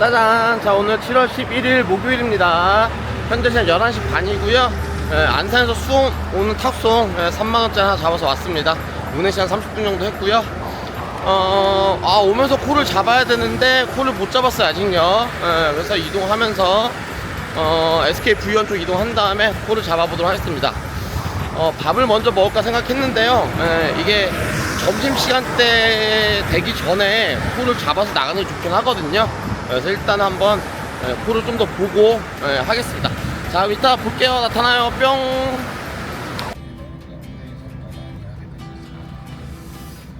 짜잔! 자, 오늘 7월 11일 목요일입니다. 현재 시간 11시 반이고요. 안산에서 수원 오는 탑송 3만원짜리 하나 잡아서 왔습니다. 운행 시간 30분 정도 했고요. 오면서 콜을 잡아야 되는데 콜을 못 잡았어요, 아직요. 그래서 이동하면서 SK V1 쪽 이동한 다음에 콜을 잡아보도록 하겠습니다. 밥을 먼저 먹을까 생각했는데요. 이게 점심시간대 되기 전에 콜을 잡아서 나가는 게 좋긴 하거든요. 그래서 일단 한번 콜을 좀 더 보고 하겠습니다. 자, 이따 볼게요. 나타나요. 뿅.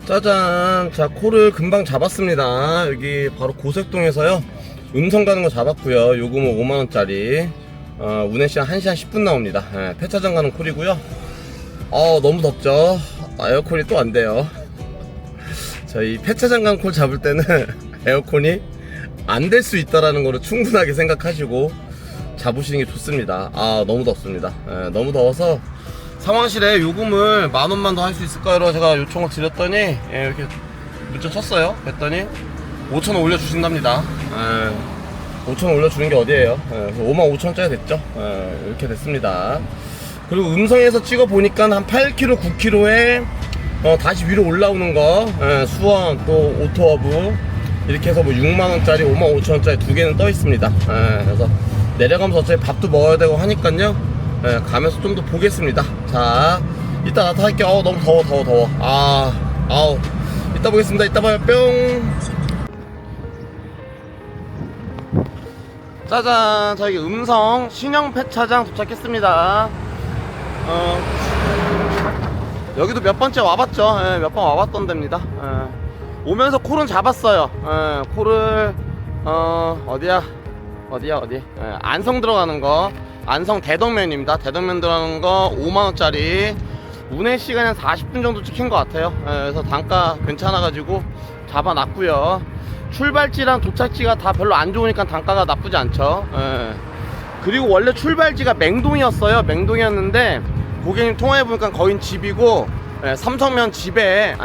짜잔. 자, 콜을 금방 잡았습니다. 여기 바로 고색동에서요. 음성 가는 거 잡았고요. 요금은 5만원짜리. 운행 시간 1시간 10분 나옵니다. 폐차장 가는 콜이고요. 너무 덥죠. 에어컨이 또 안 돼요. 저희 폐차장 가는 콜 잡을 때는 에어컨이 안 될 수 있다라는 거를 충분하게 생각하시고 잡으시는 게 좋습니다. 너무 덥습니다. 너무 더워서 상황실에 요금을 10,000원만 더 할 수 있을까요? 제가 요청을 드렸더니 이렇게 문자 쳤어요. 그랬더니 5,000원 올려주신답니다. 5,000원 올려주는 게 어디예요? 55,000원짜리 됐죠. 이렇게 됐습니다. 그리고 음성에서 찍어보니까 한 8km, 9km에 다시 위로 올라오는 거, 수원 또 오토허브 이렇게 해서 뭐 6만원짜리, 55,000원짜리 두 개는 떠 있습니다. 그래서 내려가면서 어차피 밥도 먹어야 되고 하니까요. 가면서 좀 더 보겠습니다. 자, 이따 나타날게요. 너무 더워. 이따 보겠습니다. 이따 봐요. 뿅. 짜잔. 저기 음성 신형 폐차장 도착했습니다. 여기도 몇 번째 와봤죠. 몇 번 와봤던 데입니다. 오면서 콜은 잡았어요. 콜을 어디야? 안성 들어가는 거, 안성 대덕면입니다. 대덕면 들어가는 거 5만원짜리. 운행 시간이 한 40분 정도 찍힌 것 같아요. 그래서 단가 괜찮아가지고 잡아놨고요. 출발지랑 도착지가 다 별로 안 좋으니까 단가가 나쁘지 않죠. 그리고 원래 출발지가 맹동이었어요. 맹동이었는데 고객님 통화해보니까 거긴 집이고, 삼성면 집에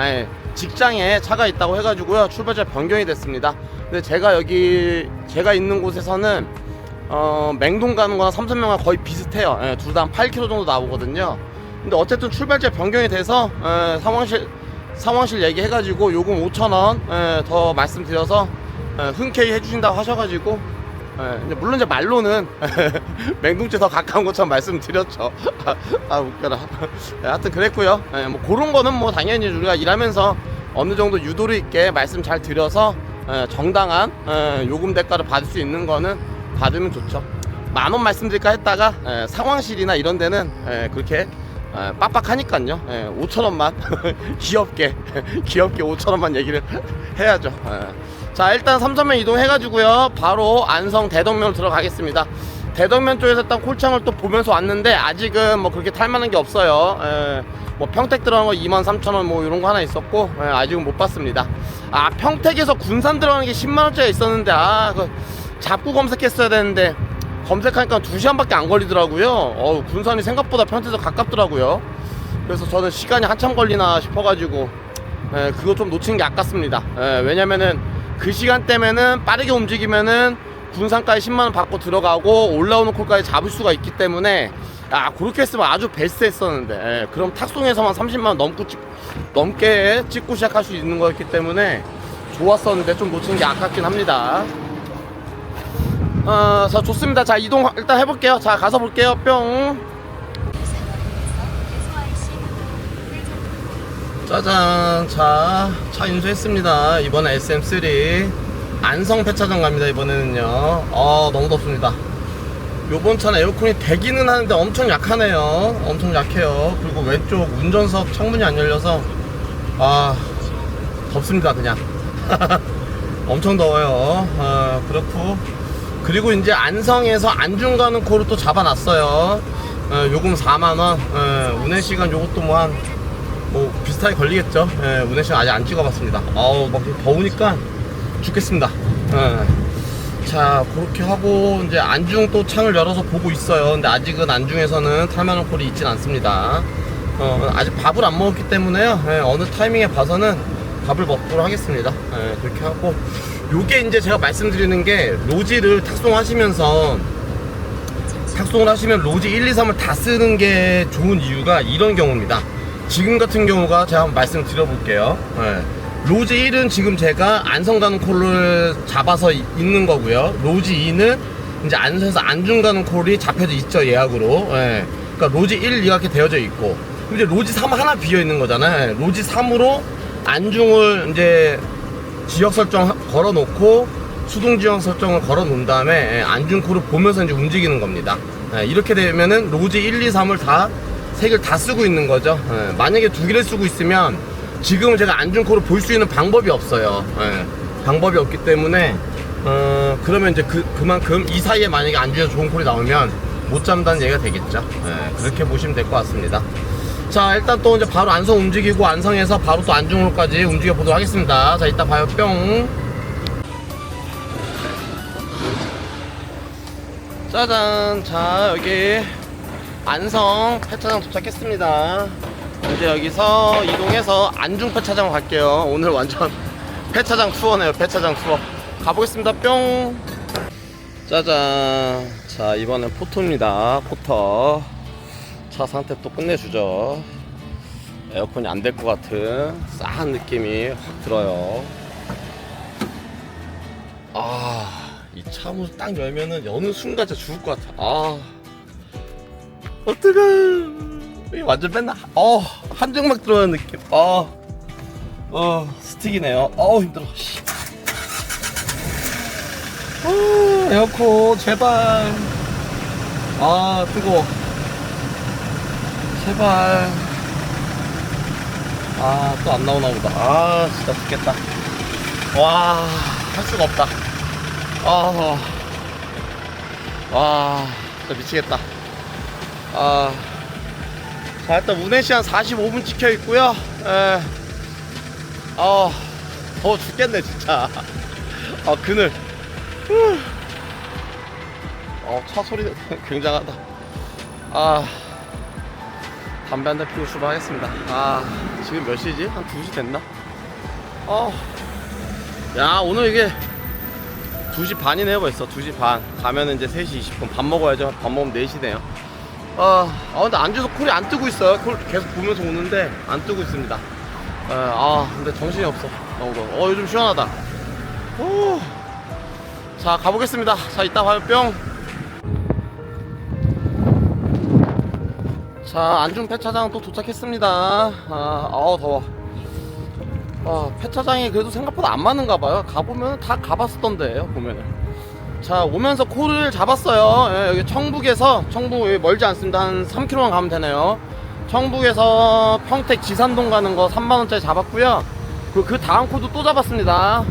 직장에 차가 있다고 해가지고요, 출발지가 변경이 됐습니다. 근데 제가 있는 곳에서는 맹동 가는 거나 삼성면과 거의 비슷해요. 둘 다 한 8km 정도 나오거든요. 근데 어쨌든 출발지가 변경이 돼서 상황실 얘기해가지고 요금 5,000원 더 말씀드려서 흔쾌히 해주신다고 하셔가지고, 물론 이제 말로는 맹동째 더 가까운 것처럼 말씀드렸죠. 웃겨라. 하여튼 그랬고요. 뭐 그런 거는 뭐 당연히 우리가 일하면서 어느 정도 유도리 있게 말씀 잘 드려서 정당한 요금 대가를 받을 수 있는 거는 받으면 좋죠. 10,000원 말씀드릴까 했다가 상황실이나 이런 데는 그렇게 빡빡하니까요. 5,000원만 귀엽게 5,000원만 얘기를 해야죠. 자, 일단 삼성면 이동해가지고요, 바로 안성 대덕면으로 들어가겠습니다. 대덕면 쪽에서 일단 콜창을 또 보면서 왔는데 아직은 뭐 그렇게 탈만한 게 없어요. 뭐 평택 들어간 거 23,000원 뭐 이런 거 하나 있었고, 아직은 못 봤습니다. 평택에서 군산 들어가는 게 10만원짜리 있었는데 그거 잡고 검색했어야 되는데 검색하니까 2시간밖에 안 걸리더라고요. 군산이 생각보다 평택에서 가깝더라고요. 그래서 저는 시간이 한참 걸리나 싶어가지고 그거 좀 놓치는 게 아깝습니다. 왜냐면은 그 시간대면은 빠르게 움직이면은 군산까지 10만원 받고 들어가고 올라오는 콜까지 잡을 수가 있기 때문에 그렇게 했으면 아주 베스트했었는데, 그럼 탁송에서만 30만원 넘게 찍고 시작할 수 있는 거였기 때문에 좋았었는데 좀 놓치는 게 아깝긴 합니다. 자, 좋습니다. 자, 이동 일단 해볼게요. 자, 가서 볼게요. 뿅. 짜잔. 차 인수했습니다. 이번에 SM3 안성 폐차장 갑니다. 이번에는요. 너무 덥습니다. 요번 차는 에어컨이 되기는 하는데 엄청 약하네요. 엄청 약해요. 그리고 왼쪽 운전석 창문이 안 열려서 덥습니다. 그냥 엄청 더워요. 그렇고, 그리고 이제 안성에서 안중 가는 코를 또 잡아놨어요. 요금 4만원. 운행시간 요것도 뭐 비슷하게 걸리겠죠. 운행시간 아직 안 찍어봤습니다. 막 더우니까 죽겠습니다. 자, 그렇게 하고 이제 안중 또 창을 열어서 보고 있어요. 근데 아직은 안중에서는 탈만한 콜이 있진 않습니다. 아직 밥을 안 먹었기 때문에요. 어느 타이밍에 봐서는 밥을 먹도록 하겠습니다. 그렇게 하고 요게 이제 제가 말씀드리는 게 로지를 탁송을 하시면 로지 1, 2, 3을 다 쓰는 게 좋은 이유가 이런 경우입니다. 지금 같은 경우가 제가 한번 말씀드려볼게요. 네. 로지 1은 지금 제가 안성 가는 콜을 잡아서 있는 거고요. 로지 2는 이제 안성에서 안중 가는 콜이 잡혀져 있죠, 예약으로. 네. 그러니까 로지 1, 2가 이렇게 되어져 있고, 이제 로지 3 하나 비어 있는 거잖아요. 로지 3으로 안중을 이제 지역 설정 걸어 놓고 수동 지역 설정을 걸어 놓은 다음에 안중 콜을 보면서 이제 움직이는 겁니다. 이렇게 되면은 로지 1, 2, 3을 다 3개를 다 쓰고 있는 거죠. 만약에 2개를 쓰고 있으면 지금은 제가 안중 콜을 볼 수 있는 방법이 없어요. 방법이 없기 때문에 그러면 이제 그만큼 이 사이에 만약에 안중에서 좋은 콜이 나오면 못 잡는다는 얘기가 되겠죠. 그렇게 보시면 될 것 같습니다. 자, 일단 또 이제 바로 안성 움직이고 안성에서 바로 또 안중으로까지 움직여 보도록 하겠습니다. 자, 이따 봐요. 뿅. 짜잔. 자, 여기 안성 폐차장 도착했습니다. 이제 여기서 이동해서 안중 폐차장 갈게요. 오늘 완전 폐차장 투어네요. 폐차장 투어 가보겠습니다. 뿅. 짜잔. 자, 이번엔 포터입니다. 포터. 차 상태 또 끝내주죠. 에어컨이 안 될 것 같은 싸한 느낌이 확 들어요. 이 차 문을 딱 열면은 여는 순간 진짜 죽을 것 같아. 어떡해. 완전 맨날 한정막 들어가는 느낌. 스틱이네요. 힘들어. 에어컨 제발. 뜨거워. 제발. 또 안 나오나 보다. 진짜 죽겠다. 와, 할 수가 없다. 진짜 미치겠다. 자, 일단 운행시 한 45분 찍혀 있고요. 더워 죽겠네, 진짜. 그늘. 차 소리 굉장하다. 담배 한 대 피우고 출발하겠습니다. 지금 몇 시지? 한 2시 됐나? 야, 오늘 이게 2시 반이네요, 벌써. 2시 반. 가면은 이제 3시 20분. 밥 먹어야죠. 밥 먹으면 4시네요. 근데 안주에서 콜이 안 뜨고 있어요. 콜 계속 보면서 오는데 안 뜨고 있습니다. 근데 정신이 없어. 너무 더워. 요즘 시원하다. 자, 가보겠습니다. 자, 이따 봐요. 뿅. 자, 안중 폐차장 또 도착했습니다. 더워. 폐차장이 그래도 생각보다 안 많은가 봐요. 가보면 다 가봤었던데, 보면은. 자, 오면서 콜을 잡았어요. 여기 청북 여기 멀지 않습니다. 한 3km만 가면 되네요. 청북에서 평택 지산동 가는 거 3만원짜리 잡았고요. 그 다음 콜도 또 잡았습니다.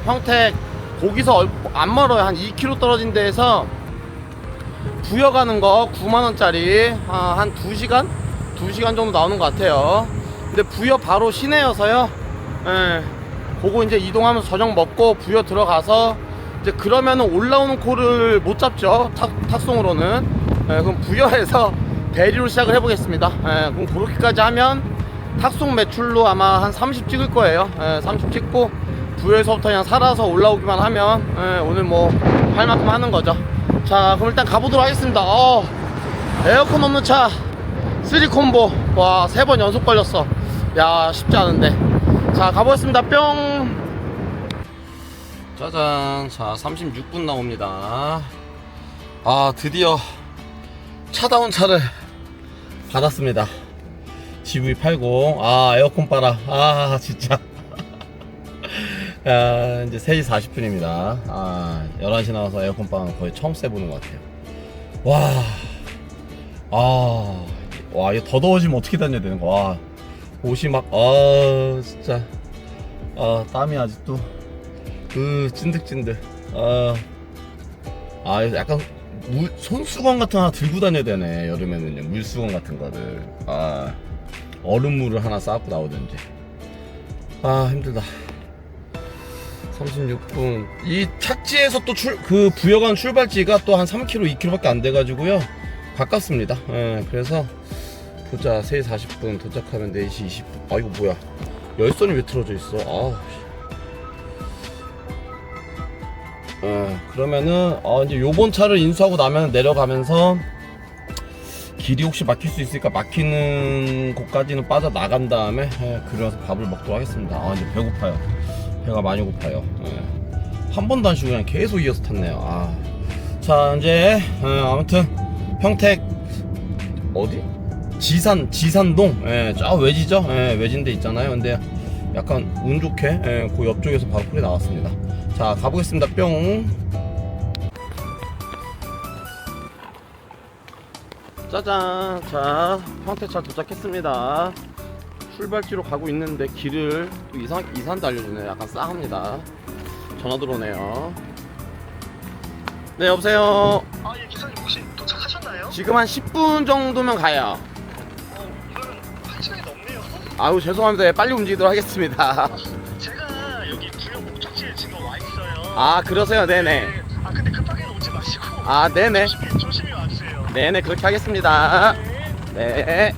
평택, 거기서 안 멀어요. 한 2km 떨어진 데에서 부여 가는 거 9만원짜리 한 2시간? 2시간 정도 나오는 것 같아요. 근데 부여 바로 시내여서요. 그거 이제 이동하면서 저녁 먹고 부여 들어가서 이제 그러면은 올라오는 콜을 못 잡죠. 탁송으로는. 그럼 부여에서 대리로 시작을 해보겠습니다. 그럼 그렇게까지 하면 탁송 매출로 아마 한 30 찍을 거예요. 30 찍고 부여에서부터 그냥 살아서 올라오기만 하면 오늘 뭐 할 만큼 하는 거죠. 자, 그럼 일단 가보도록 하겠습니다. 에어컨 없는 차 3콤보. 와, 3번 연속 걸렸어. 야, 쉽지 않은데. 자, 가보겠습니다. 뿅. 짜잔. 자, 36분 나옵니다. 드디어 차다운 차를 받았습니다. GV80. 에어컨 봐라. 진짜. 이제 3시 40분입니다. 11시 나와서 에어컨 빵은 거의 처음 쐬보는 것 같아요. 와, 이거 더 더워지면 어떻게 다녀야 되는 거야. 옷이 막, 진짜. 땀이 아직도, 찐득찐득. 약간, 손수건 같은 거 하나 들고 다녀야 되네. 여름에는요. 물수건 같은 거를. 얼음물을 하나 싸갖고 나오든지. 힘들다. 36분. 이 착지에서 또 부여간 출발지가 또 한 3km, 2km밖에 안 돼가지고요. 가깝습니다. 그래서 보자. 3시 40분 도착하면 4시 20분. 이거 뭐야? 열선이 왜 틀어져 있어? 그러면은 이제 요번 차를 인수하고 나면 내려가면서 길이 혹시 막힐 수 있으니까 막히는 곳까지는 빠져나간 다음에 그래서 밥을 먹도록 하겠습니다. 이제 배고파요. 배가 많이 고파요. 한 번도 안 쉬고 그냥 계속 이어서 탔네요. 자, 이제 아무튼 평택 어디? 지산동 저 외지죠? 외진데 있잖아요. 근데 약간 운 좋게 그 옆쪽에서 바로 콜이 나왔습니다. 자, 가보겠습니다. 뿅. 짜잔. 자, 평택차 도착했습니다. 출발지로 가고 있는데 길을 또 이상한데 알려주네. 약간 싸합니다. 전화 들어오네요. 네, 여보세요. 예, 기사님 혹시 도착하셨나요? 지금 한 10분 정도면 가요. 그러면 1시간이 넘네요. 아유, 죄송합니다. 빨리 움직이도록 하겠습니다. 제가 여기 부여 목적지에 지금 와 있어요. 그러세요. 네네. 근데 급하게는 오지 마시고. 네네. 조심히 와주세요. 네네, 그렇게 하겠습니다. 네.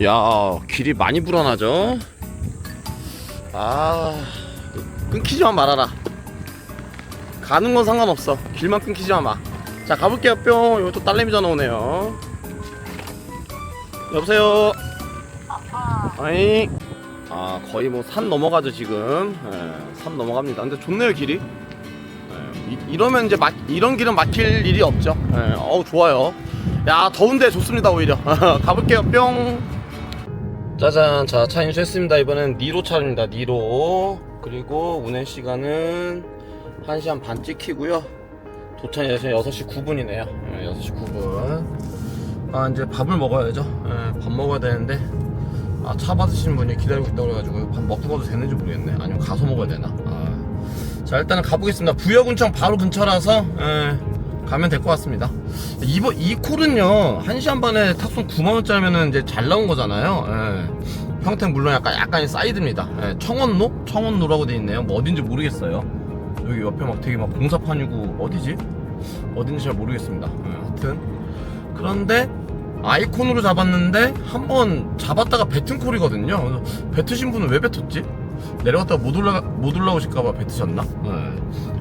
야, 길이 많이 불안하죠? 끊기지만 말아라. 가는 건 상관없어. 길만 끊기지만 마. 자, 가볼게요. 뿅. 여기 또 딸내미 전화 오네요. 여보세요. 아이. 거의 뭐 산 넘어가죠 지금. 산 넘어갑니다. 근데 좋네요 길이. 이러면 이제 이런 길은 막힐 일이 없죠. 좋아요. 야, 더운데 좋습니다 오히려. 가볼게요. 뿅. 짜잔. 자, 차 인수했습니다. 이번엔 니로 차입니다. 니로. 그리고 운행 시간은 1시간 반 찍히고요. 도착이 6시 9분이네요 6시 9분. 이제 밥을 먹어야죠. 밥 먹어야 되는데 차 받으시는 분이 기다리고 있다고 그래가지고 밥 먹고 가도 되는지 모르겠네. 아니면 가서 먹어야 되나. 자, 일단은 가보겠습니다. 부여군청 바로 근처라서 가면 될 것 같습니다. 이 콜은요 1시간 반에 탁송 9만원짜리면은 이제 잘 나온 거잖아요. 평택 물론 약간의 사이드입니다. 청원로라고 돼 있네요. 뭐 어딘지 모르겠어요. 여기 옆에 막 되게 막 공사판이고 어딘지 잘 모르겠습니다. 하여튼 그런데 아이콘으로 잡았는데 한번 잡았다가 뱉은 콜이거든요. 뱉으신 분은 왜 뱉었지? 내려갔다가 못 올라오실까봐 뱉으셨나?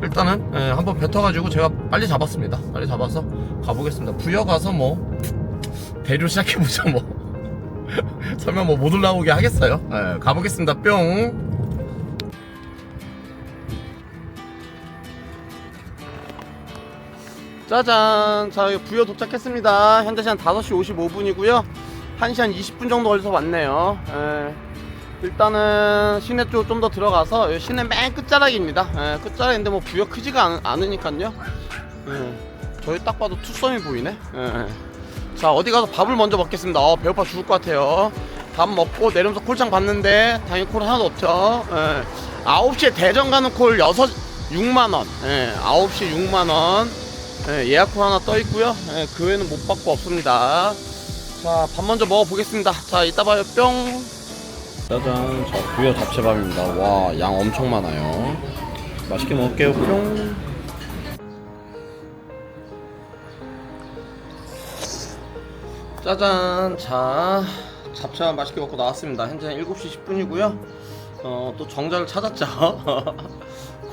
일단은 한번 뱉어가지고 제가 빨리 잡았습니다. 빨리 잡아서 가보겠습니다. 부여 가서 뭐 대류 시작해보죠 뭐. 설마 뭐 못 올라오게 하겠어요? 가보겠습니다. 뿅. 짜잔. 자, 여기 부여 도착했습니다. 현재 시간 5시 55분이고요 1시간 20분 정도 걸려서 왔네요. 일단은 시내 쪽 좀 더 들어가서 시내 맨 끝자락입니다. 끝자락인데 뭐 부여 크지가 않으니까요. 저희 딱 봐도 투썸이 보이네. 자, 어디 가서 밥을 먼저 먹겠습니다. 배고파 죽을 것 같아요. 밥 먹고 내려오면서 콜창 봤는데 당연히 콜 하나도 없죠. 9시에 대전 가는 콜 6만원. 9시 6만원. 예약 콜 하나 떠 있고요. 그 외에는 못 받고 없습니다. 자, 밥 먼저 먹어보겠습니다. 자, 이따 봐요. 뿅. 짜잔. 자, 부여 잡채밥입니다. 와, 양 엄청 많아요. 맛있게 먹을게요. 뿅. 짜잔. 자, 잡채밥 맛있게 먹고 나왔습니다. 현재 7시 10분이고요 또 정자를 찾았죠.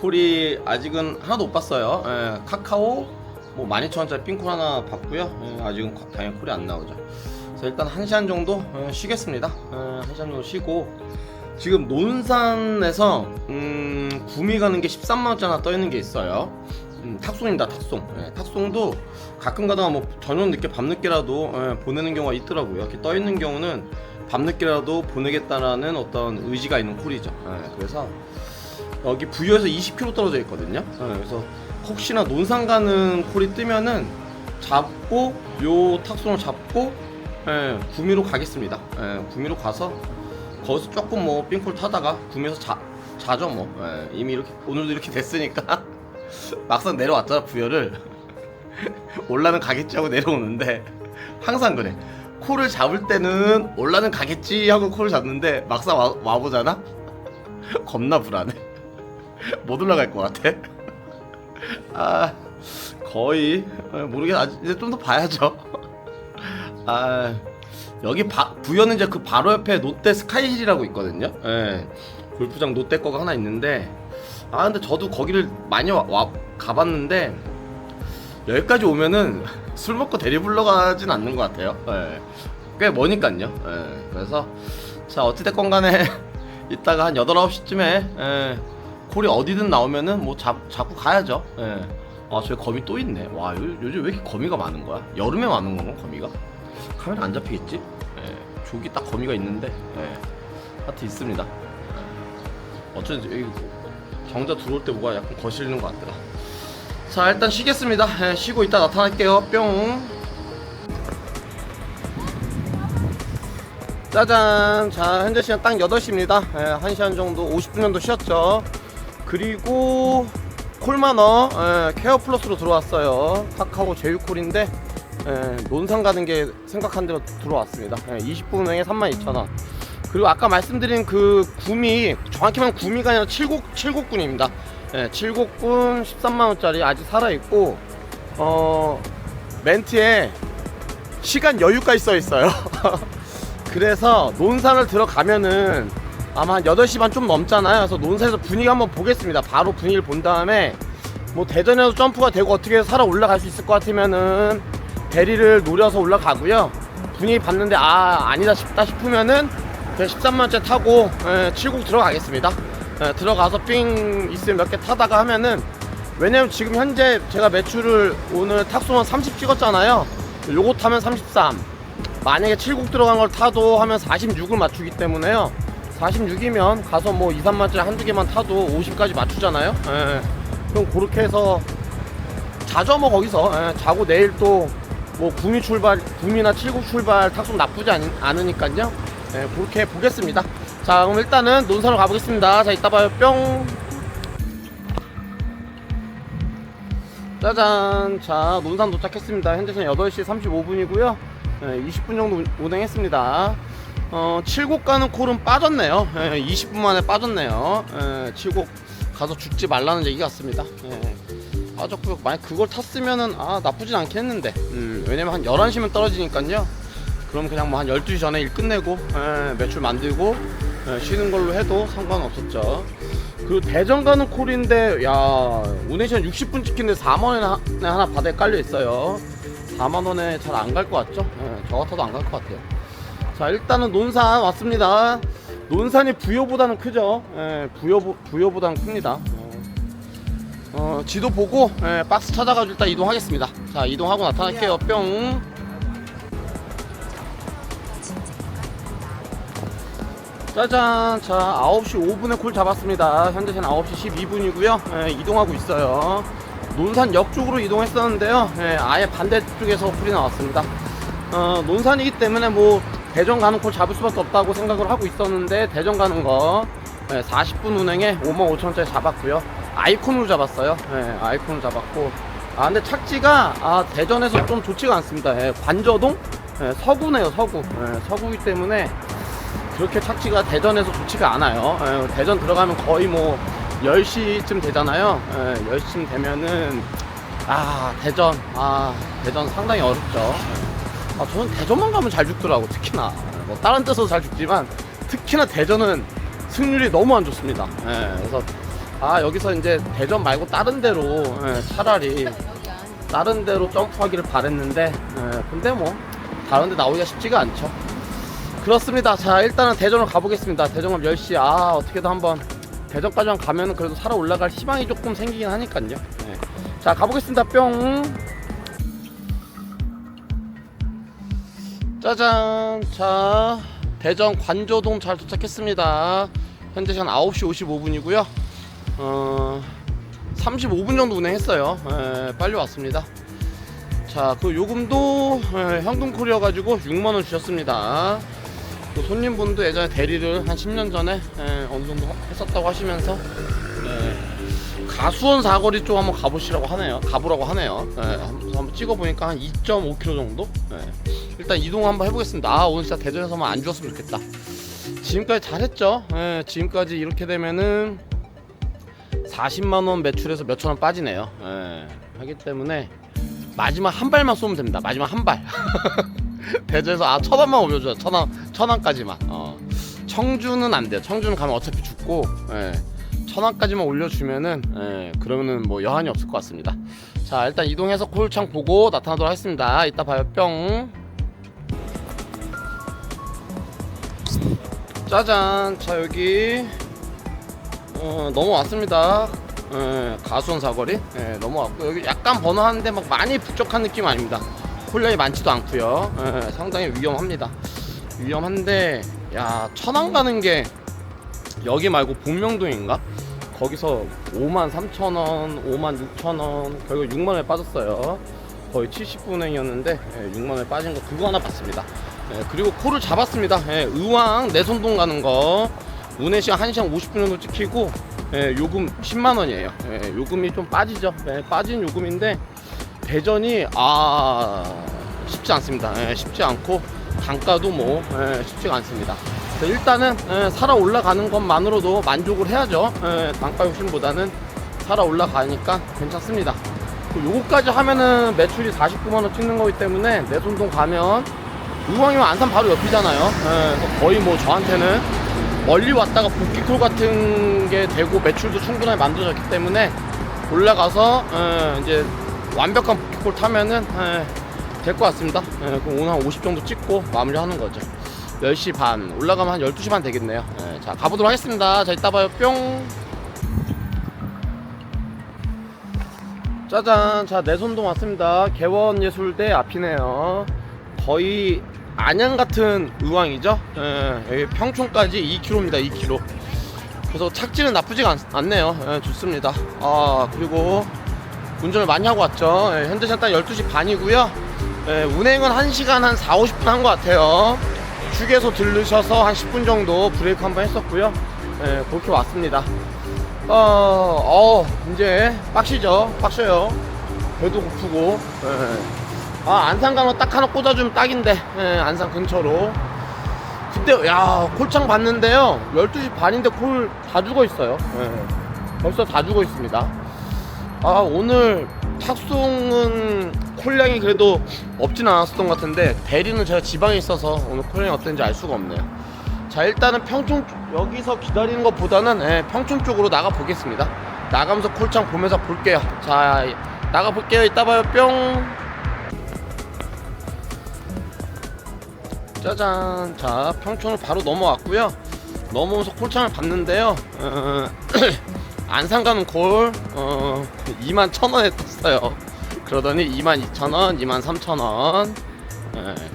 콜이 아직은 하나도 못 봤어요. 카카오 뭐 12,000원짜리 冰콜 하나 봤고요. 아직은 당연히 콜이 안 나오죠. 그래서 일단 1시간 정도 쉬겠습니다. 1시간 정도 쉬고 지금 논산에서 구미 가는 게 13만원짜리 하나 떠있는 게 있어요. 탁송입니다. 탁송도 가끔 가다가 뭐 저녁 늦게 밤늦게라도 보내는 경우가 있더라고요. 이렇게 떠있는 경우는 밤늦게라도 보내겠다라는 어떤 의지가 있는 콜이죠. 그래서 여기 부여에서 20km 떨어져 있거든요. 그래서 혹시나 논산 가는 콜이 뜨면은 잡고 요 탁송을 잡고 구미로 가겠습니다. 구미로 가서 거기서 조금 뭐 삥콜 타다가 구미에서 자죠 뭐. 이미 이렇게 오늘도 이렇게 됐으니까 막상 내려왔잖아 부여를. 올라는 가겠지 하고 내려오는데 항상 그래. 콜을 잡을 때는 올라는 가겠지 하고 콜을 잡는데 막상 와보잖아. 겁나 불안해. 못 올라갈 것 같아. 거의 모르겠어. 이제 좀 더 봐야죠. 여기 부여는 이제 그 바로 옆에 롯데 스카이힐이라고 있거든요. 예. 골프장 롯데 거가 하나 있는데, 아 근데 저도 거기를 많이 가봤는데 여기까지 오면은 술 먹고 대리 불러 가진 않는 것 같아요. 예. 꽤 머니깐요. 예. 그래서 자 어찌됐건 간에 이따가 한 8, 9시쯤에 예. 콜이 어디든 나오면은 뭐 잡고 가야죠. 예. 아 저기 거미 또 있네. 와 요즘 왜 이렇게 거미가 많은 거야? 여름에 많은 건가 거미가? 카메라 안 잡히겠지? 예. 저기 딱 거미가 있는데 예. 하여튼 있습니다. 어쩐지 여기 정자 들어올 때 뭐가 약간 거슬리는 것 같더라. 자 일단 쉬겠습니다. 예, 쉬고 이따 나타날게요. 뿅. 짜잔. 자 현재 시간 딱 8시입니다. 예, 1시간 정도 50분 정도 쉬었죠. 그리고 콜마너 케어 플러스로 들어왔어요. 카카오 제휴콜인데 논산 가는 게 생각한 대로 들어왔습니다. 20분 운행에 32,000원. 그리고 아까 말씀드린 그 구미, 정확히 말하면 구미가 아니라 칠곡군입니다. 칠곡군 13만원짜리 아직 살아있고 멘트에 시간 여유까지 써있어요. 그래서 논산을 들어가면은 아마 한 8시 반 좀 넘잖아요. 그래서 논산에서 분위기 한번 보겠습니다. 바로 분위기를 본 다음에 뭐 대전에서 점프가 되고 어떻게 해서 살아 올라갈 수 있을 것 같으면은 대리를 노려서 올라가고요. 분위기 봤는데 아니다 싶다 싶으면은 13만원짜리 타고 칠곡 들어가겠습니다. 들어가서 삥 있으면 몇 개 타다가 하면은, 왜냐면 지금 현재 제가 매출을 오늘 탁송은 30 찍었잖아요. 요거 타면 33, 만약에 칠곡 들어간 걸 타도 하면 46을 맞추기 때문에요. 46이면 가서 뭐 2, 3만짜리 한두 개만 타도 50까지 맞추잖아요. 그럼 그렇게 해서 자죠. 뭐 거기서 자고 내일 또 뭐 구미나 칠곡 출발 탁송 나쁘지 않으니까요. 그렇게 보겠습니다. 자 그럼 일단은 논산으로 가보겠습니다. 자 이따 봐요. 뿅. 짜잔. 자 논산 도착했습니다. 현재 시간 8시 35분이고요 20분 정도 운행했습니다. 칠곡 가는 콜은 빠졌네요. 20분 만에 빠졌네요. 칠곡 가서 죽지 말라는 얘기 같습니다. 빠졌고요. 만약 그걸 탔으면은 나쁘진 않겠는데 왜냐면 한 11시면 떨어지니까요. 그럼 그냥 뭐 한 12시 전에 일 끝내고 매출 만들고 쉬는 걸로 해도 상관없었죠. 그리고 대전 가는 콜인데 야 운행 시간 60분 찍히는데 4만원에 하나 바닥에 깔려 있어요. 4만원에 잘 안 갈 것 같죠? 저 같아도 안 갈 것 같아요. 자 일단은 논산 왔습니다. 논산이 부여보다는 크죠. 부여보다는 큽니다. 지도 보고 박스 찾아가지고 일단 이동하겠습니다. 자 이동하고 나타날게요. 뿅. 짜잔. 자 9시 5분에 콜 잡았습니다. 현재 시간 9시 12분이고요 이동하고 있어요. 논산역 쪽으로 이동했었는데요 아예 반대쪽에서 콜이 나왔습니다. 논산이기 때문에 뭐 대전 가는 콜 잡을 수밖에 없다고 생각을 하고 있었는데, 대전 가는 거 40분 운행에 55,000원짜리 잡았고요. 아이콘으로 잡았어요. 아이콘으로 잡았고 근데 착지가 대전에서 좀 좋지가 않습니다. 관저동 서구네요. 서구이기 때문에 그렇게 착지가 대전에서 좋지가 않아요. 대전 들어가면 거의 뭐 10시쯤 되잖아요. 10시쯤 되면은 대전 상당히 어렵죠. 저는 대전만 가면 잘 죽더라고. 특히나 뭐 다른 데서도 잘 죽지만 특히나 대전은 승률이 너무 안 좋습니다. 그래서 여기서 이제 대전 말고 다른 데로 차라리 다른 데로 점프하기를 바랬는데 근데 뭐 다른 데 나오기가 쉽지가 않죠. 그렇습니다. 자 일단은 대전으로 가보겠습니다. 대전 가면 10시 어떻게든 한번 대전까지만 가면은 그래도 살아 올라갈 희망이 조금 생기긴 하니까요. 자 가보겠습니다. 뿅. 짜잔. 자 대전 관저동 잘 도착했습니다. 현재 시간 9시 55분이고요 35분 정도 운행했어요. 빨리 왔습니다. 자 그 요금도 현금콜이어 가지고 6만원 주셨습니다. 또 손님분도 예전에 대리를 한 10년 전에 어느 정도 했었다고 하시면서 가수원 사거리 쪽 한번 가보라고 하네요. 한번 찍어보니까 한 2.5km 정도. 일단 이동 한번 해보겠습니다. 오늘 진짜 대전에서만 안 주웠으면 좋겠다. 지금까지 잘했죠. 지금까지 이렇게 되면은 40만원 매출에서 몇천원 빠지네요. 하기 때문에 마지막 한 발만 쏘면 됩니다. 마지막 한 발. 대전에서 1,000원만 올려줘요. 천안까지만. 청주는 안 돼요. 청주는 가면 어차피 죽고, 예. 천안까지만 올려주면은, 예. 그러면은 뭐 여한이 없을 것 같습니다. 자, 일단 이동해서 콜창 보고 나타나도록 하겠습니다. 이따 봐요. 뿅. 짜잔. 자, 여기 넘어왔습니다. 가수원 사거리 넘어왔고, 여기 약간 번호하는데 막 많이 북적한 느낌 아닙니다. 콜량이 많지도 않고요. 상당히 위험합니다. 위험한데, 야, 천안 가는 게 여기 말고 복명동인가? 거기서 53,000원, 56,000원, 결국 6만원에 빠졌어요. 거의 70분행이었는데 6만원에 빠진 거 그거 하나 봤습니다. 그리고 코를 잡았습니다. 의왕 내손동 가는 거 운행시간 1시간 50분 정도 찍히고, 요금 10만원이에요. 요금이 좀 빠지죠. 빠진 요금인데 대전이 쉽지 않습니다. 쉽지 않고 단가도 뭐 쉽지가 않습니다. 일단은 살아 올라가는 것만으로도 만족을 해야죠. 단가 욕심보다는 살아 올라가니까 괜찮습니다. 요거까지 하면은 매출이 49만원 찍는 거기 때문에 내손동 가면 의왕이면 안산 바로 옆이잖아요. 거의 뭐 저한테는 멀리 왔다가 복귀콜 같은 게 되고 매출도 충분하게 만들어졌기 때문에 올라가서 이제 완벽한 복귀콜 타면은 될 것 같습니다. 그럼 오늘 한 50 정도 찍고 마무리하는 거죠. 10시 반 올라가면 한 12시 반 되겠네요. 자, 가보도록 하겠습니다. 자, 이따 봐요. 뿅. 짜잔. 자, 내손동 왔습니다. 개원예술대 앞이네요. 거의 안양 같은 의왕이죠. 여기 평촌까지 2km입니다. 2km. 그래서 착지는 나쁘지가 않네요. 좋습니다. 그리고 운전을 많이 하고 왔죠. 현재 시간 딱 12시 반이고요. 운행은 1시간 한 4, 50분 한 것 같아요. 휴게소 들르셔서 한 10분 정도 브레이크 한번 했었고요. 그렇게 왔습니다. 이제 빡시죠. 빡셔요. 배도 고프고. 안산 간호 딱 하나 꽂아주면 딱인데. 안산 근처로. 그때 콜창 봤는데요, 12시 반인데 콜 다 죽어 있어요. 벌써 다 죽어 있습니다. 오늘 탁송은 콜량이 그래도 없진 않았었던 것 같은데, 대리는 제가 지방에 있어서 오늘 콜량이 어땠는지 알 수가 없네요. 자, 일단은 평촌 여기서 기다리는 것보다는 평촌 쪽으로 나가 보겠습니다. 나가면서 콜창 보면서 볼게요. 자, 나가 볼게요. 이따 봐요. 뿅. 짜잔. 자, 평촌을 바로 넘어왔고요. 넘어오면서 콜창을 봤는데요. 안산 가는 콜 21,000원에 떴어요. 그러더니 22,000원, 23,000원,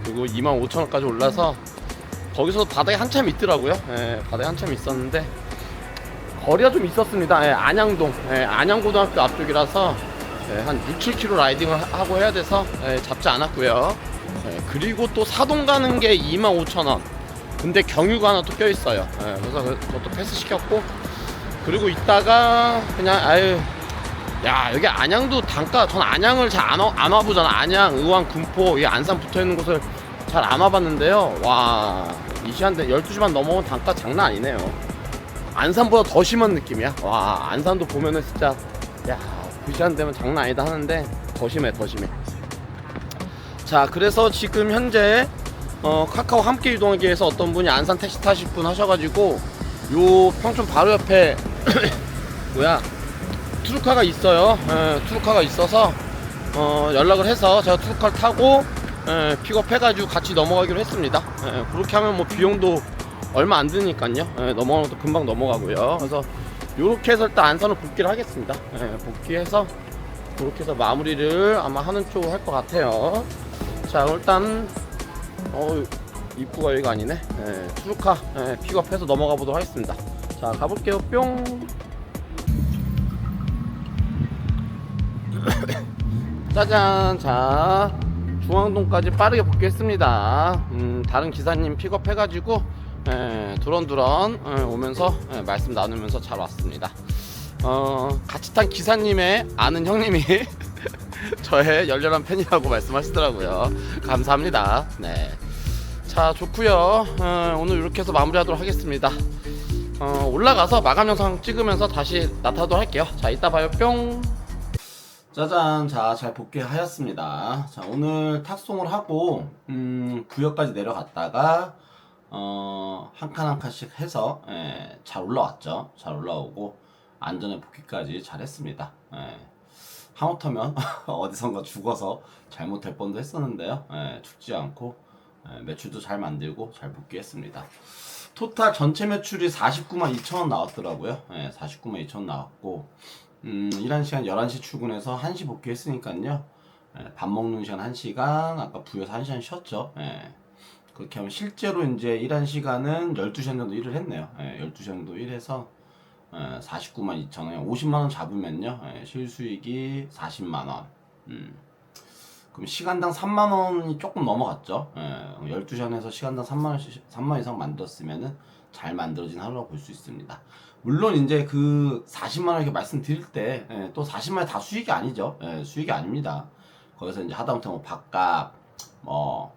그리고 25,000원까지 올라서 거기서 바닥에 한참 있더라고요. 바닥에 한참 있었는데 거리가 좀 있었습니다. 안양동, 안양고등학교 앞쪽이라서 한 6, 7km 라이딩을 하고 해야 돼서 잡지 않았고요. 그리고 또 사동 가는 게 25,000원. 근데 경유가 하나 또 껴있어요. 그래서 그것도 패스 시켰고, 그리고 이따가 그냥 여기 안양도 단가, 전 안양을 잘 안 와보잖아. 안양, 의왕, 군포, 이 안산 붙어있는 곳을 잘 안 와봤는데요. 와, 이 시간대 12시 반 넘어온 단가 장난 아니네요. 안산보다 더 심한 느낌이야. 와, 안산도 보면은 진짜 그 시간 되면 장난 아니다 하는데 더 심해. 자, 그래서 지금 현재 카카오 함께 이동하기 위해서 어떤 분이 안산 택시 타실 분 하셔가지고 요 평촌 바로 옆에 트루카가 있어요. 트루카가 있어서 연락을 해서 제가 트루카를 타고 픽업해가지고 같이 넘어가기로 했습니다. 그렇게 하면 뭐 비용도 얼마 안 드니까요. 넘어가는 것도 금방 넘어가고요. 그래서 요렇게 해서 일단 안산을 복귀를 하겠습니다. 복귀해서 그렇게 해서 마무리를 아마 하는 쪽으로 할 것 같아요. 자, 일단 입구가 여기가 아니네. 트루카 픽업해서 넘어가 보도록 하겠습니다. 자, 가볼게요. 뿅. 짜잔. 자, 중앙동까지 빠르게 복귀했습니다. 다른 기사님 픽업해가지고 두런두런 오면서 말씀 나누면서 잘 왔습니다. 같이 탄 기사님의 아는 형님이 저의 열렬한 팬이라고 말씀하시더라고요. 감사합니다. 네. 자, 좋고요. 오늘 이렇게 해서 마무리하도록 하겠습니다. 올라가서 마감 영상 찍으면서 다시 나타나도록 할게요. 자, 이따 봐요. 뿅. 짜잔, 자, 잘 복귀하였습니다. 자, 오늘 탁송을 하고, 부여까지 내려갔다가, 한 칸 한 칸씩 해서, 잘 올라왔죠. 잘 올라오고, 안전에 복귀까지 잘 했습니다. 하마터면, 어디선가 죽어서 잘못될 뻔도 했었는데요. 죽지 않고, 매출도 잘 만들고, 잘 복귀했습니다. 토탈 전체 매출이 49만 2천원 나왔더라고요. 49만 2천원 나왔고, 일하는 시간 11시 출근해서 1시 복귀했으니까요. 밥 먹는 시간 1시간, 아까 부여서 1시간 쉬었죠. 그렇게 하면 실제로 이제 일한 시간은 12시간 정도 일을 했네요. 12시간 정도 일해서 49만 2천원, 50만원 잡으면요. 실수익이 40만원. 그럼 시간당 3만원이 조금 넘어갔죠. 12시간에서 시간당 3만 이상 만들었으면은 잘 만들어진 하루라고 볼 수 있습니다. 물론 이제 그 40만원 이렇게 말씀드릴 때 또 40만원이 다 수익이 아니죠. 수익이 아닙니다. 거기서 이제 하다못해 뭐 밥값, 뭐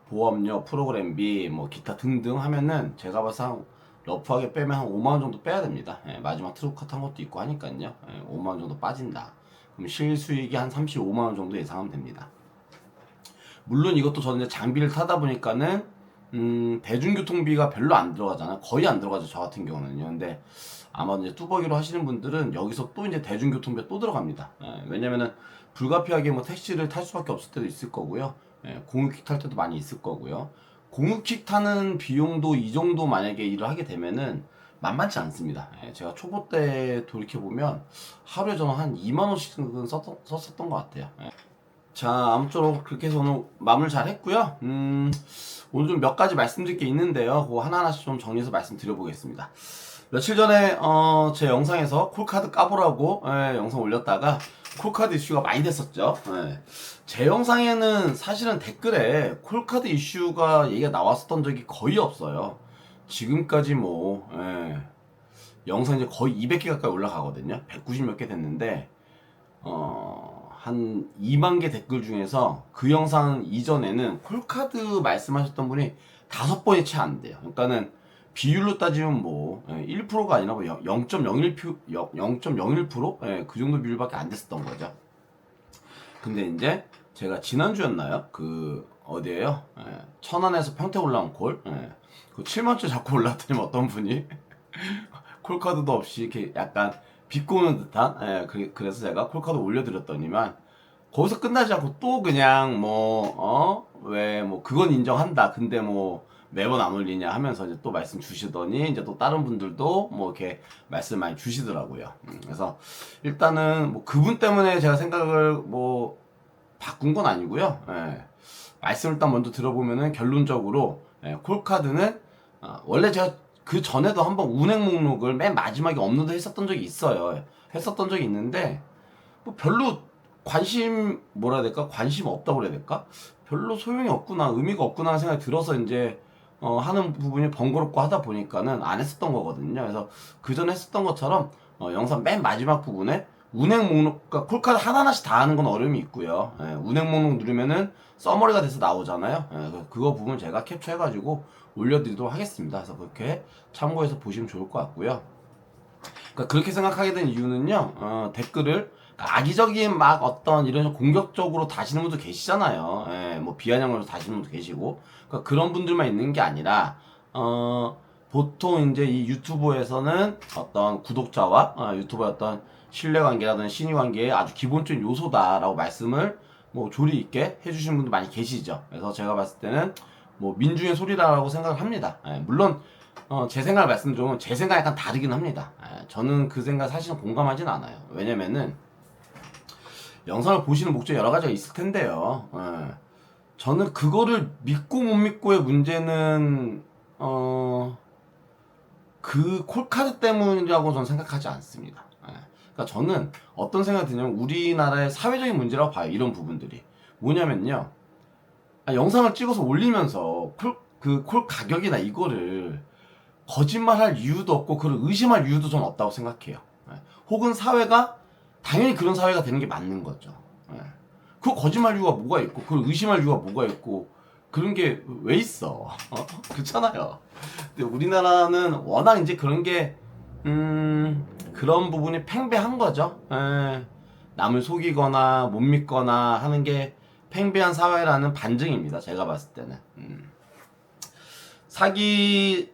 보험료, 프로그램비, 뭐 기타 등등 하면은 제가 봐서 한 러프하게 빼면 한 5만원 정도 빼야 됩니다. 마지막 트루컷 한 것도 있고 하니까요. 5만원 정도 빠진다. 그럼 실수익이 한 35만원 정도 예상하면 됩니다. 물론 이것도 저는 이제 장비를 타다 보니까는 대중교통비가 별로 안 들어가잖아요. 거의 안 들어가죠, 저 같은 경우는요. 근데 아마 이제 뚜벅이로 하시는 분들은 여기서 또 이제 대중교통비가 또 들어갑니다. 왜냐면은 불가피하게 뭐 택시를 탈 수밖에 없을 때도 있을 거고요. 공유킥 탈 때도 많이 있을 거고요. 공유킥 타는 비용도 이 정도 만약에 일을 하게 되면은 만만치 않습니다. 제가 초보 때 돌이켜보면 하루에 저는 한 2만원씩은 썼었던 것 같아요. 자, 아무쪼록 그렇게 해서 오늘 마무리 잘 했고요. 오늘 좀 몇 가지 말씀드릴 게 있는데요. 그거 하나하나씩 좀 정리해서 말씀드려보겠습니다. 며칠 전에 제 영상에서 콜카드 까보라고 영상 올렸다가 콜카드 이슈가 많이 됐었죠. 제 영상에는 사실은 댓글에 콜카드 이슈가 얘기가 나왔었던 적이 거의 없어요. 지금까지 뭐 영상 이제 거의 200개 가까이 올라가거든요. 190 몇 개 됐는데 한 2만 개 댓글 중에서 그 영상 이전에는 콜카드 말씀하셨던 분이 5번이 채 안 돼요. 그러니까는 비율로 따지면 뭐 1%가 아니라 뭐 0.01%? 그 정도 비율밖에 안 됐었던 거죠. 근데 이제 제가 지난주였나요? 그 어디에요? 천안에서 평택 올라온 콜. 그 7만원짜리 잡고 올랐더니 어떤 분이 콜카드도 없이 이렇게 약간 비꼬는 듯한 그래서 제가 콜카드 올려드렸더니만 거기서 끝나지 않고 또 그냥 왜 뭐 그건 인정한다 근데 뭐 매번 안 올리냐 하면서 이제 또 말씀 주시더니 이제 또 다른 분들도 뭐 이렇게 말씀 많이 주시더라고요. 그래서 일단은 뭐 그분 때문에 제가 생각을 뭐 바꾼 건 아니고요. 말씀을 일단 먼저 들어보면은 결론적으로 콜카드는 원래 제가 그 전에도 한번 운행 목록을 맨 마지막에 업로드 했었던 적이 있어요. 했었던 적이 있는데 뭐 별로 관심 뭐라 해야 될까? 관심 없다고 그래야 될까? 별로 소용이 없구나, 의미가 없구나 하는 생각이 들어서 이제 하는 부분이 번거롭고 하다 보니까는 안 했었던 거거든요. 그래서 그 전에 했었던 것처럼 영상 맨 마지막 부분에 운행 목록, 그러니까 콜카드 하나하나씩 다 하는 건 어려움이 있고요. 운행 목록 누르면은 서머리가 돼서 나오잖아요. 그거 부분 제가 캡처해가지고 올려드리도록 하겠습니다. 그래서 그렇게 참고해서 보시면 좋을 것 같고요. 그러니까 그렇게 생각하게 된 이유는요, 댓글을 악의적인 막 어떤 이런 공격적으로 다시는 분도 계시잖아요. 뭐 비아냥으로 다시는 분도 계시고, 그러니까 그런 분들만 있는 게 아니라 보통 이제 이 유튜브에서는 어떤 구독자와 유튜버의 어떤 신뢰관계라든지 신의관계의 아주 기본적인 요소다라고 말씀을 뭐 조리 있게 해주시는 분들 많이 계시죠. 그래서 제가 봤을 때는 뭐 민중의 소리라고 생각을 합니다. 물론 제 생각을 말씀드리면 제 생각이 약간 다르긴 합니다. 저는 그 생각 사실은 공감하진 않아요. 왜냐면은 영상을 보시는 목적이 여러 가지가 있을 텐데요. 저는 그거를 믿고 못 믿고의 문제는 그 콜카드 때문이라고 저는 생각하지 않습니다. 그러니까 저는 어떤 생각이 드냐면 우리나라의 사회적인 문제라고 봐요. 이런 부분들이 뭐냐면요, 영상을 찍어서 올리면서 콜 가격이나 이거를 거짓말할 이유도 없고 그걸 의심할 이유도 전 없다고 생각해요. 혹은 사회가 당연히 그런 사회가 되는 게 맞는 거죠. 그 거짓말 이유가 뭐가 있고 그걸 의심할 이유가 뭐가 있고 그런 게 왜 있어? 그렇잖아요. 근데 우리나라는 워낙 이제 그런 게 그런 부분이 팽배한 거죠. 남을 속이거나 못 믿거나 하는 게 팽배한 사회라는 반증입니다. 제가 봤을 때는. 사기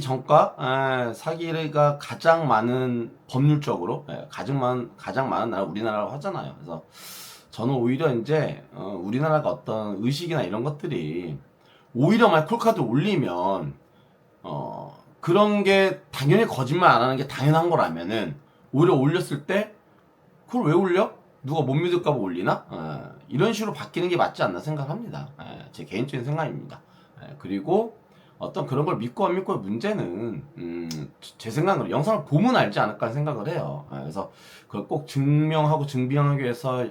전과, 사기가 가장 많은 법률적으로, 가장 많은 나라 우리나라라고 하잖아요. 그래서 저는 오히려 이제, 우리나라가 어떤 의식이나 이런 것들이 오히려 만약 콜카드 올리면, 그런 게 당연히 거짓말 안 하는 게 당연한 거라면은, 오히려 올렸을 때, 그걸 왜 올려? 누가 못 믿을까봐 올리나? 이런 식으로 바뀌는 게 맞지 않나 생각합니다. 제 개인적인 생각입니다. 그리고 어떤 그런 걸 믿고 안 믿고의 문제는 제 생각으로 영상을 보면 알지 않을까 생각을 해요. 그래서 그걸 꼭 증명하고 증빙하기 위해서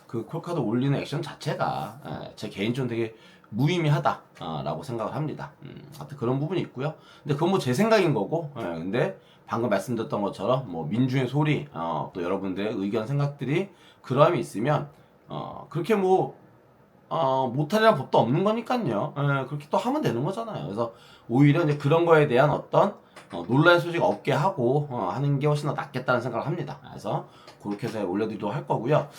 그 콜카드 올리는 액션 자체가 제 개인적으로 되게 무의미하다라고 생각을 합니다. 하여튼 그런 부분이 있고요. 근데 그건 뭐 제 생각인 거고, 근데 방금 말씀드렸던 것처럼 뭐 민중의 소리, 또 여러분들의 의견 생각들이 그러함이 있으면 그렇게 뭐 못하리란 법도 없는 거니까요. 그렇게 또 하면 되는 거잖아요. 그래서 오히려 이제 그런 거에 대한 어떤 논란의 소지가 없게 하고 하는 게 훨씬 더 낫겠다는 생각을 합니다. 그래서 그렇게 해서 올려드리도록 할 거고요.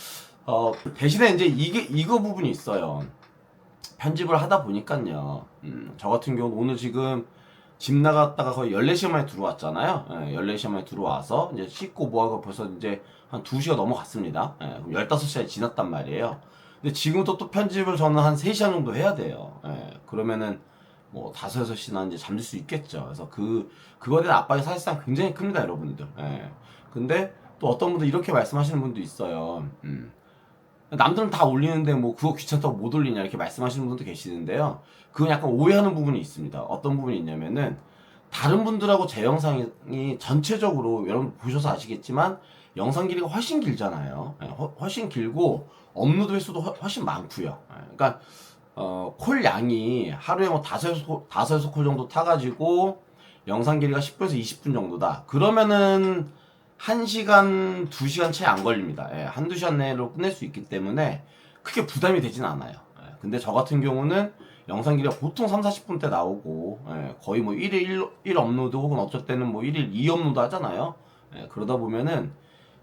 대신에 이제 이거 부분이 있어요. 편집을 하다 보니까요. 저 같은 경우는 오늘 지금 집 나갔다가 거의 14시간 만에 들어왔잖아요. 14시간 만에 들어와서 이제 씻고 뭐하고 벌써 이제 한 2시가 넘어갔습니다. 그럼 15시간이 지났단 말이에요. 근데 지금부터 또 편집을 저는 한 3시간 정도 해야 돼요. 그러면은 뭐 5, 6시나 이제 잠들 수 있겠죠. 그래서 그거에 대한 압박이 사실상 굉장히 큽니다, 여러분들. 근데 또 어떤 분들 이렇게 말씀하시는 분도 있어요. 남들은 다 올리는데 뭐 그거 귀찮다고 못 올리냐 이렇게 말씀하시는 분도 계시는데요. 그건 약간 오해하는 부분이 있습니다. 어떤 부분이 있냐면은 다른 분들하고 제 영상이 전체적으로 여러분 보셔서 아시겠지만 영상 길이가 훨씬 길잖아요. 훨씬 길고 업로드 횟수도 훨씬 많고요. 그러니까 콜 양이 하루에 뭐 5-6콜 정도 타가지고 영상 길이가 10분에서 20분 정도다. 그러면은 1시간, 2시간 채 안 걸립니다. 한두 시간 내로 끝낼 수 있기 때문에 크게 부담이 되진 않아요. 근데 저 같은 경우는 영상 길이가 보통 3-40분대 나오고 거의 뭐 1일 1 업로드 혹은 어쩔 때는 뭐 1일 2 업로드 하잖아요. 그러다 보면은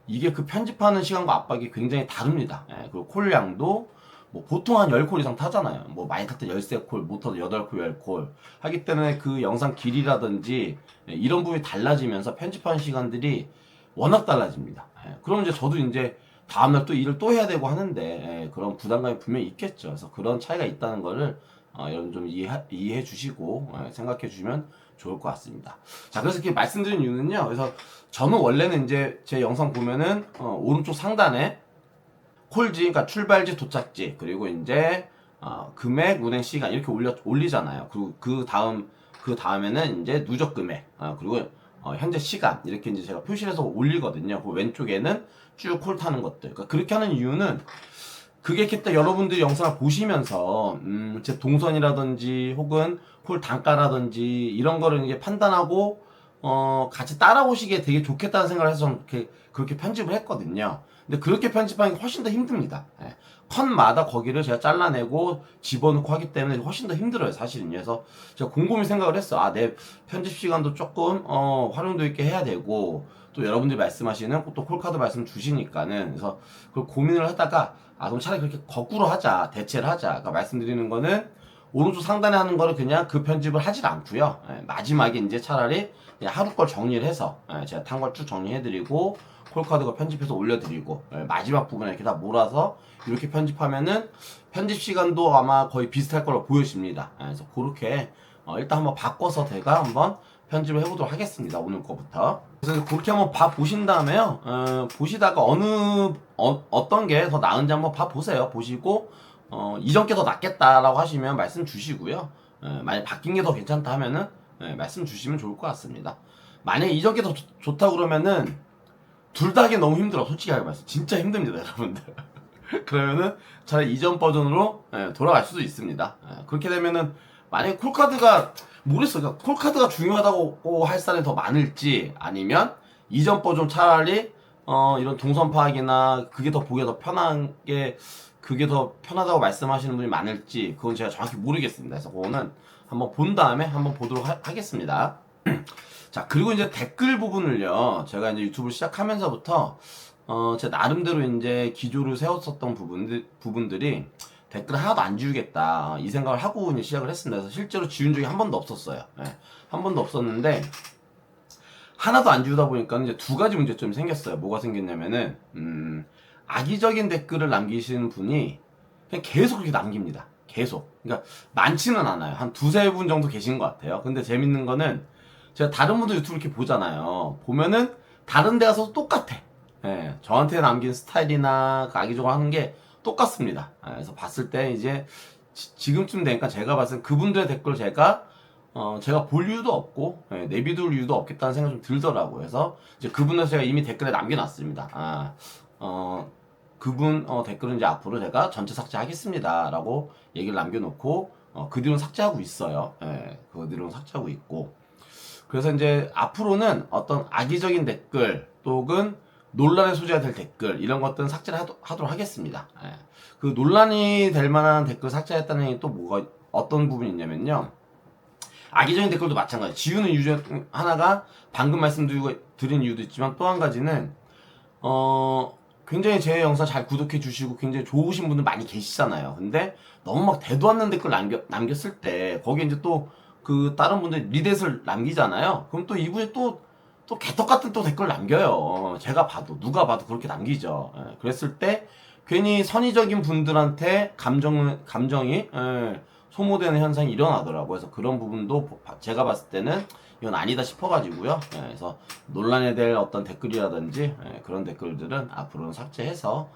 이게 그 편집하는 시간과 압박이 굉장히 다릅니다. 그리고 콜 양도 뭐 보통 한 10콜 이상 타잖아요. 뭐 많이 탈 때 13콜, 못 타도 8콜, 10콜 하기 때문에 그 영상 길이라든지 이런 부분이 달라지면서 편집하는 시간들이 워낙 달라집니다. 그럼 이제 저도 이제 다음날 또 일을 또 해야 되고 하는데 그런 부담감이 분명히 있겠죠. 그래서 그런 차이가 있다는 거를 여러분 좀 이해해 주시고 생각해 주시면 좋을 것 같습니다. 자, 그래서 이렇게 말씀드린 이유는요. 그래서 저는 원래는 이제 제 영상 보면은 오른쪽 상단에 콜지, 그러니까 출발지, 도착지, 그리고 이제 금액, 운행 시간 이렇게 올리잖아요. 그리고 그 다음에는 이제 누적 금액, 그리고 현재 시간 이렇게 이제 제가 표시를 해서 올리거든요. 그 왼쪽에는 쭉 콜 타는 것들. 그러니까 그렇게 하는 이유는 그게 이렇게 여러분들이 영상을 보시면서 제 동선이라든지 혹은 콜 단가라든지 이런 거를 이제 판단하고 같이 따라오시기에 되게 좋겠다는 생각을 해서 저는 그렇게 편집을 했거든요. 근데 그렇게 편집하는 게 훨씬 더 힘듭니다. 컷마다 거기를 제가 잘라내고 집어넣고 하기 때문에 훨씬 더 힘들어요, 사실은. 그래서 제가 곰곰이 생각을 했어. 내 편집 시간도 조금 활용도 있게 해야 되고 또 여러분들이 말씀하시는 또 콜카드 말씀 주시니까는 그래서 그걸 고민을 하다가 그럼 차라리 그렇게 거꾸로 하자, 대체를 하자. 그러니까 말씀드리는 거는 오른쪽 상단에 하는 거를 그냥 그 편집을 하질 않고요. 마지막에 이제 차라리 그냥 하루 걸 정리를 해서 제가 탄 걸 쭉 정리해드리고 콜카드가 편집해서 올려드리고 마지막 부분에 이렇게 다 몰아서 이렇게 편집하면은 편집 시간도 아마 거의 비슷할 걸로 보여집니다. 그래서 그렇게 일단 한번 바꿔서 제가 한번 편집을 해보도록 하겠습니다. 오늘 거부터. 그래서 그렇게 한번 보신 다음에요. 보시다가 어떤 게 더 나은지 한번 봐보세요. 보시고 이전 게 더 낫겠다라고 하시면 말씀 주시고요. 만약 바뀐 게 더 괜찮다 하면은 말씀 주시면 좋을 것 같습니다. 만약에 이전 게 더 좋다 그러면은 둘 다 하기 너무 힘들어. 솔직히 말씀 진짜 힘듭니다, 여러분들. 그러면은 차라리 이전 버전으로 돌아갈 수도 있습니다. 그렇게 되면은 만약에 콜카드가 모르겠어요. 그러니까 콜카드가 중요하다고 할 사람이 더 많을지 아니면 이전 버전 차라리 이런 동선 파악이나 그게 더 보기가 더 편한 게 그게 더 편하다고 말씀하시는 분이 많을지 그건 제가 정확히 모르겠습니다. 그래서 그거는 한번 본 다음에 한번 보도록 하겠습니다. 자, 그리고 이제 댓글 부분을요. 제가 이제 유튜브를 시작하면서부터 제 나름대로 이제 기조를 세웠었던 부분들이 댓글을 하나도 안 지우겠다 이 생각을 하고 이제 시작을 했습니다. 그래서 실제로 지운 적이 한 번도 없었어요. 한 번도 없었는데 하나도 안 지우다 보니까 이제 두 가지 문제점이 생겼어요. 뭐가 생겼냐면은 악의적인 댓글을 남기시는 분이 그냥 계속 그렇게 남깁니다. 계속. 그러니까 많지는 않아요. 한 두세 분 정도 계신 것 같아요. 근데 재밌는 거는 제가 다른 분들 유튜브 이렇게 보잖아요. 보면은 다른 데 가서 똑같아. 저한테 남긴 스타일이나 그 악의적으로 하는 게 똑같습니다. 그래서 봤을 때 이제 지금쯤 되니까 제가 봤을 때 그분들의 댓글 제가 볼 이유도 없고 내비둘 이유도 없겠다는 생각이 좀 들더라고요. 그래서 이제 그분한테 제가 이미 댓글에 남겨놨습니다. 그분 댓글은 이제 앞으로 제가 전체 삭제하겠습니다 라고 얘기를 남겨놓고 그 뒤로는 삭제하고 있어요. 그 뒤로는 삭제하고 있고, 그래서 이제 앞으로는 어떤 악의적인 댓글 또는 논란의 소지가 될 댓글 이런 것들은 삭제를 하도록 하겠습니다. 그 논란이 될 만한 댓글 삭제했다는 얘기 또 뭐가 어떤 부분이 있냐면요, 악의적인 댓글도 마찬가지. 지우는 이유 중 하나가 방금 말씀드린 이유도 있지만 또 한 가지는 굉장히 제 영상 잘 구독해 주시고 굉장히 좋으신 분들 많이 계시잖아요. 근데 너무 막 대도 않는 댓글 남겼을 때 거기에 이제 또 그 다른 분들 리댓을 남기잖아요. 그럼 또 이분이 또 개떡 같은 또 댓글 남겨요. 제가 봐도 누가 봐도 그렇게 남기죠. 그랬을 때 괜히 선의적인 분들한테 감정이 소모되는 현상이 일어나더라고요. 그래서 그런 부분도 제가 봤을 때는 이건 아니다 싶어가지고요. 그래서 논란에 대한 어떤 댓글이라든지 그런 댓글들은 앞으로는 삭제해서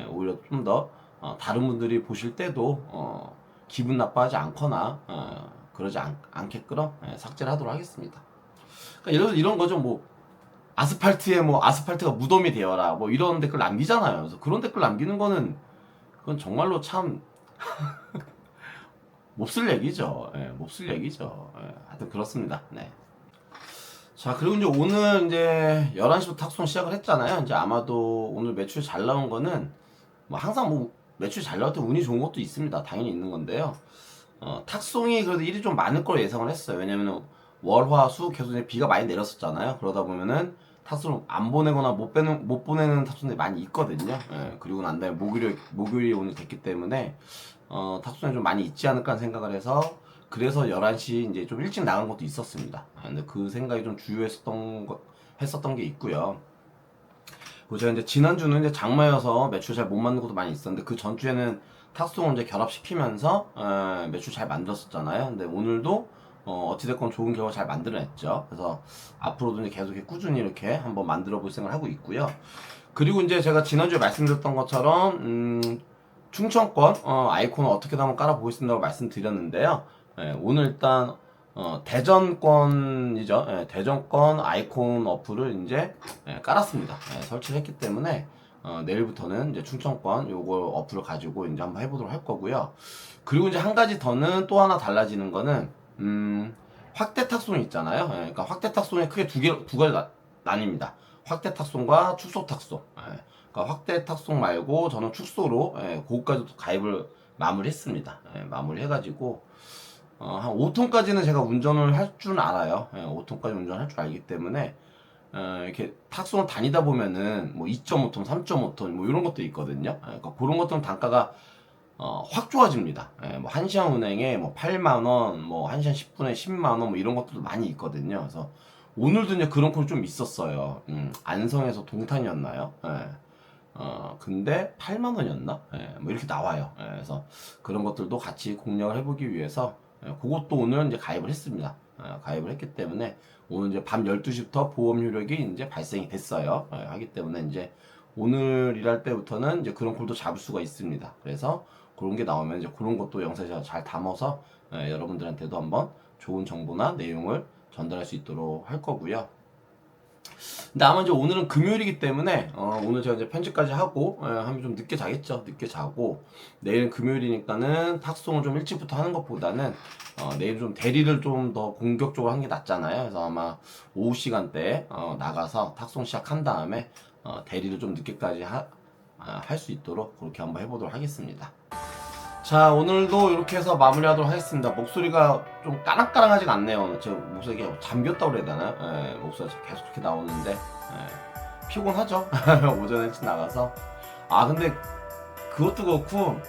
오히려 좀 더 다른 분들이 보실 때도 기분 나빠하지 않거나 그러지 않게끔 삭제를 하도록 하겠습니다. 그러니까 이런 거죠. 뭐 아스팔트에 뭐 아스팔트가 무덤이 되어라 뭐 이런 댓글 남기잖아요. 그래서 그런 댓글 남기는 거는 그건 정말로 참 몹쓸 얘기죠. 몹쓸 얘기죠. 하여튼 그렇습니다. 네. 자, 그리고 이제 오늘 이제 11시부터 탁송 시작을 했잖아요. 이제 아마도 오늘 매출이 잘 나온 거는 뭐 항상 뭐 매출이 잘 나올 때 운이 좋은 것도 있습니다. 당연히 있는 건데요. 탁송이 그래도 일이 좀 많을 거로 예상을 했어요. 왜냐면은 월, 화, 수 계속 이제 비가 많이 내렸었잖아요. 그러다 보면은 탁송을 안 보내거나 못 보내는 탁송들이 많이 있거든요. 그리고 난 다음에 목요일이 오늘 됐기 때문에 탁송이 좀 많이 있지 않을까 생각을 해서 그래서 11시 이제 좀 일찍 나간 것도 있었습니다. 근데 그 생각이 좀 했었던 게 있고요. 그리고 제가 이제 지난주는 이제 장마여서 매출 잘 못 만든 것도 많이 있었는데 그 전주에는 탁송을 이제 결합시키면서 매출 잘 만들었었잖아요. 근데 오늘도 어찌됐건 좋은 결과 잘 만들어냈죠. 그래서 앞으로도 이제 계속 꾸준히 이렇게 한번 만들어 볼 생각을 하고 있고요. 그리고 이제 제가 지난주에 말씀드렸던 것처럼 충청권 아이콘을 어떻게든 한번 깔아보겠습니다고 말씀드렸는데요. 오늘 일단 대전권이죠. 대전권 아이콘 어플을 이제 깔았습니다. 설치를 했기 때문에 내일부터는 이제 충청권 요거 어플을 가지고 이제 한번 해보도록 할 거고요. 그리고 이제 한 가지 더는 또 하나 달라지는 거는 확대 탁송이 있잖아요. 그러니까 확대 탁송이 크게 두 가지 나뉩니다. 확대 탁송과 축소 탁송. 그러니까 확대 탁송 말고 저는 축소로 그거까지도 가입을 마무리했습니다. 마무리해가지고 한 5톤까지는 제가 운전을 할 줄 알아요. 5톤까지 운전할 줄 알기 때문에 이렇게 탁송을 다니다 보면은 뭐 2.5톤, 3.5톤 뭐 이런 것도 있거든요. 그러니까 그런 것들은 단가가 확 좋아집니다. 뭐 1시간 운행에 뭐 8만원, 뭐 1시간 10분에 10만원 뭐 이런 것들도 많이 있거든요. 그래서 오늘도 이제 그런 콜이 좀 있었어요. 안성에서 동탄이었나요? 근데 8만원이었나? 뭐 이렇게 나와요. 그래서 그런 것들도 같이 공략을 해보기 위해서 그것도 오늘 이제 가입을 했습니다. 가입을 했기 때문에 오늘 이제 밤 12시부터 보험 효력이 이제 발생이 됐어요. 하기 때문에 이제 오늘 일할 때부터는 이제 그런 콜도 잡을 수가 있습니다. 그래서 그런 게 나오면 이제 그런 것도 영상에 잘 담아서 여러분들한테도 한번 좋은 정보나 내용을 전달할 수 있도록 할 거고요. 근데 아마 이제 오늘은 금요일이기 때문에 오늘 제가 이제 편집까지 하고 하면 좀 늦게 자겠죠. 늦게 자고 내일은 금요일이니까는 탁송을 좀 일찍부터 하는 것보다는 내일 좀 대리를 좀 더 공격적으로 하는 게 낫잖아요. 그래서 아마 오후 시간대에 나가서 탁송 시작한 다음에 대리를 좀 늦게까지 할 수 있도록 그렇게 한번 해보도록 하겠습니다. 자, 오늘도 이렇게 해서 마무리하도록 하겠습니다. 목소리가 좀 까랑까랑하지가 않네요. 저 목소리가 잠겼다고 그래야 되나? 목소리가 계속 그렇게 나오는데 피곤하죠. 오전에 일찍 나가서. 아 근데 그것도 그렇고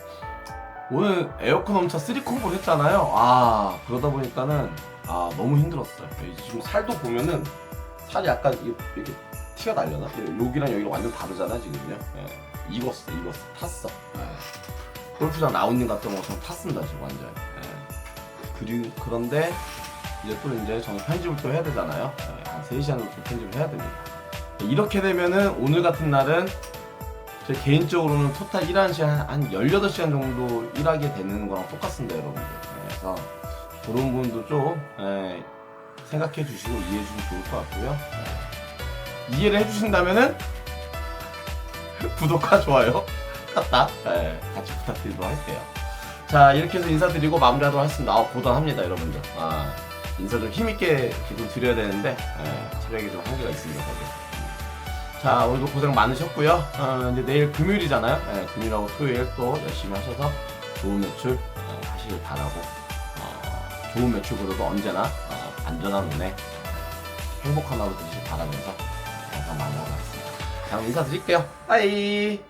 오늘 에어컨 엄차 3콤보를 했잖아요. 아 그러다 보니까는 아 너무 힘들었어요. 이제 지금 살도 보면은 살이 약간 이렇게 티가 날려나? 여기랑 여기랑 완전 다르잖아 지금요. 예. 익었어 탔어. 예. 골프장 라운딩 갔던 것처럼 탔습니다 지금 완전. 예. 그런데 이제 또 이제 저는 편집을 또 해야 되잖아요. 예. 한 3시간 정도 편집을 해야 됩니다. 이렇게 되면은 오늘 같은 날은 제 개인적으로는 토탈 일하는 시간 한 18시간 정도 일하게 되는 거랑 똑같습니다 여러분들. 그래서 그런 부분도 좀 생각해 주시고 이해해 주시면 좋을 것 같고요. 이해를 해주신다면은 구독과 좋아요 딱 같이 부탁드리도록 할게요. 자 이렇게 해서 인사드리고 마무리하도록 하겠습니다. 고단합니다 여러분들. 인사 좀 힘있게 좀 드려야 되는데 체력이 좀 한계가 있습니다. 자 오늘도 고생 많으셨고요. 이제 내일 금요일이잖아요. 금요일하고 토요일 또 열심히 하셔서 좋은 매출 하시길 바라고 좋은 매출보다도 언제나 안전한 운에 행복한 하루 되시길 바라면서 영상 마무리하겠습니다. 다음 인사드릴게요. 빠이.